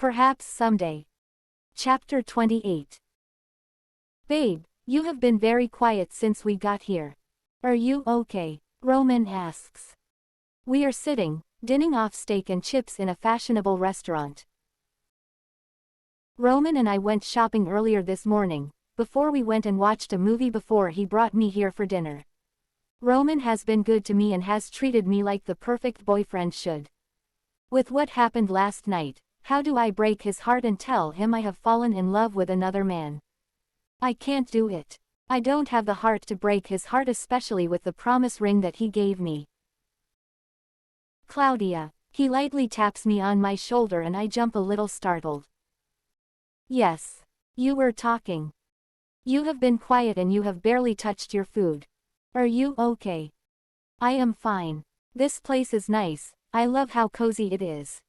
Perhaps someday. Chapter 28. Babe, you have been very quiet since we got here. Are you okay? Roman asks. We are sitting, dinning off steak and chips in a fashionable restaurant. Roman and I went shopping earlier this morning. Before we went and watched a movie before he brought me here for dinner. Roman has been good to me and has treated me like the perfect boyfriend should. With what happened last night, how do I break his heart and tell him I have fallen in love with another man? I can't do it. I don't have the heart to break his heart, especially with the promise ring that he gave me. Claudia, he lightly taps me on my shoulder and I jump a little startled. Yes. You were talking. You have been quiet and you have barely touched your food. Are you okay? I am fine. This place is nice, I love how cozy it is.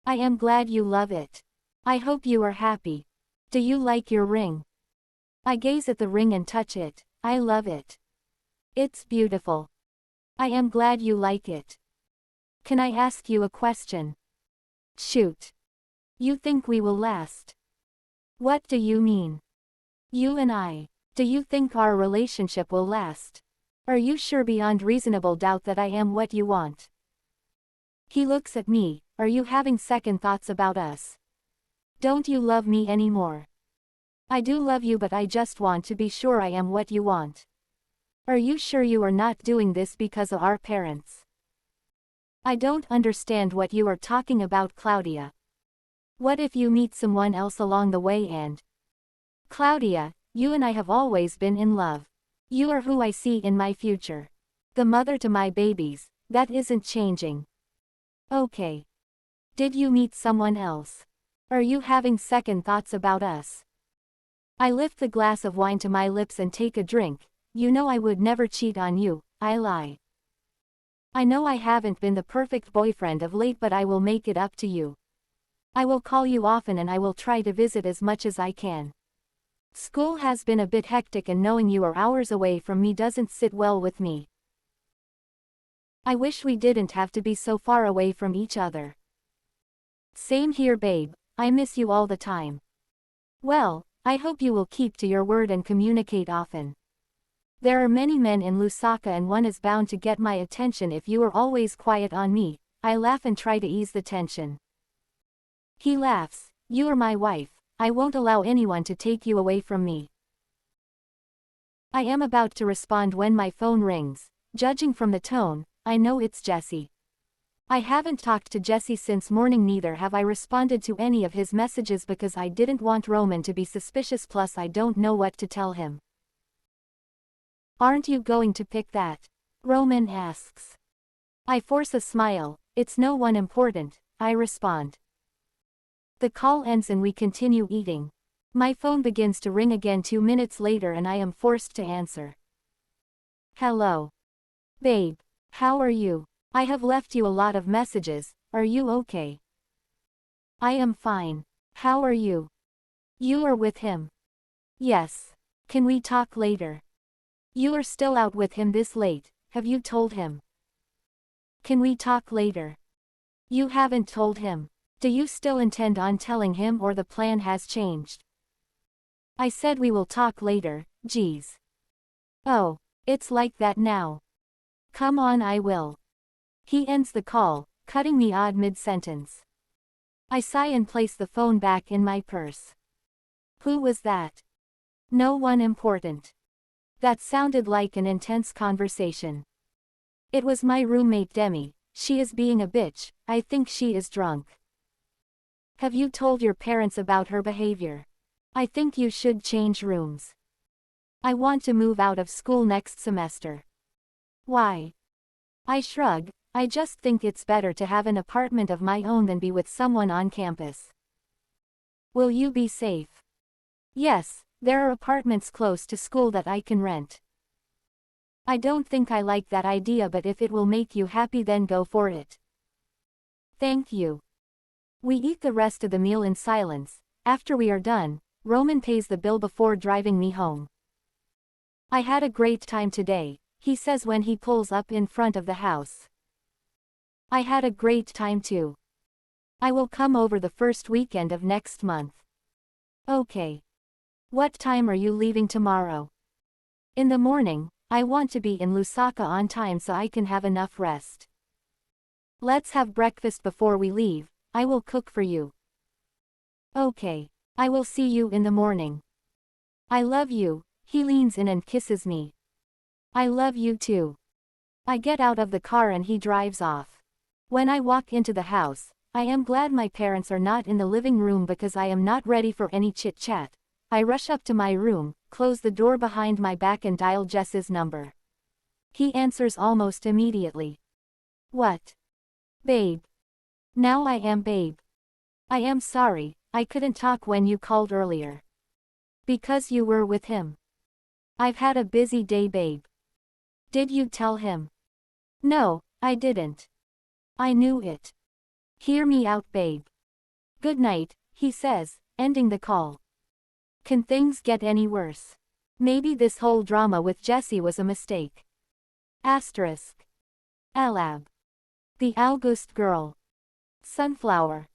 I am glad you love it. I hope you are happy. Do you like your ring? I gaze at the ring and touch it. I love it. It's beautiful. I am glad you like it. Can I ask you a question? Shoot. You think we will last? What do you mean? You and I. Do you think our relationship will last? Are you sure beyond reasonable doubt that I am what you want? He looks at me. Are you having second thoughts about us? Don't you love me anymore? I do love you, but I just want to be sure I am what you want. Are you sure you are not doing this because of our parents? I don't understand what you are talking about, Claudia. What if you meet someone else along the way and... Claudia, you and I have always been in love. You are who I see in my future. The mother to my babies, that isn't changing. Okay. Did you meet someone else? Are you having second thoughts about us? I lift the glass of wine to my lips and take a drink. You know I would never cheat on you, I lie. I know I haven't been the perfect boyfriend of late, but I will make it up to you. I will call you often and I will try to visit as much as I can. School has been a bit hectic and knowing you are hours away from me doesn't sit well with me. I wish we didn't have to be so far away from each other. Same here, babe. I miss you all the time. Well, I hope you will keep to your word and communicate often. There are many men in Lusaka and one is bound to get my attention if you are always quiet on me. I laugh and try to ease the tension. He laughs. You are my wife. I won't allow anyone to take you away from me. I am about to respond when my phone rings. Judging from the tone, I know it's Jesse. I haven't talked to Jesse since morning, neither have I responded to any of his messages because I didn't want Roman to be suspicious, plus I don't know what to tell him. Aren't you going to pick that? Roman asks. I force a smile. It's no one important, I respond. The call ends and we continue eating. My phone begins to ring again 2 minutes later and I am forced to answer. Hello. Babe. How are you? I have left you a lot of messages. Are you okay? I am fine. How are you? You are with him? Yes. Can we talk later? You are still out with him this late, have you told him? Can we talk later? You haven't told him. Do you still intend on telling him or the plan has changed? I said we will talk later, geez. Oh, it's like that now. Come on, I will. He ends the call, cutting me odd mid-sentence. I sigh and place the phone back in my purse. Who was that? No one important. That sounded like an intense conversation. It was my roommate Demi. She is being a bitch. I think she is drunk. Have you told your parents about her behavior? I think you should change rooms. I want to move out of school next semester. Why? I shrug. I just think it's better to have an apartment of my own than be with someone on campus. Will you be safe? Yes, there are apartments close to school that I can rent. I don't think I like that idea, but if it will make you happy then go for it. Thank you. We eat the rest of the meal in silence. After we are done, Roman pays the bill before driving me home. I had a great time today, he says when he pulls up in front of the house. I had a great time too. I will come over the first weekend of next month. Okay. What time are you leaving tomorrow? In the morning, I want to be in Lusaka on time so I can have enough rest. Let's have breakfast before we leave, I will cook for you. Okay. I will see you in the morning. I love you, he leans in and kisses me. I love you too. I get out of the car and he drives off. When I walk into the house, I am glad my parents are not in the living room because I am not ready for any chit-chat. I rush up to my room, close the door behind my back and dial Jess's number. He answers almost immediately. What? Babe. Now I am babe. I am sorry, I couldn't talk when you called earlier. Because you were with him. I've had a busy day, babe. Did you tell him? No, I didn't. I knew it. Hear me out, babe. Good night, he says, ending the call. Can things get any worse? Maybe this whole drama with Jessie was a mistake. Asterisk. Alab. The August girl. Sunflower.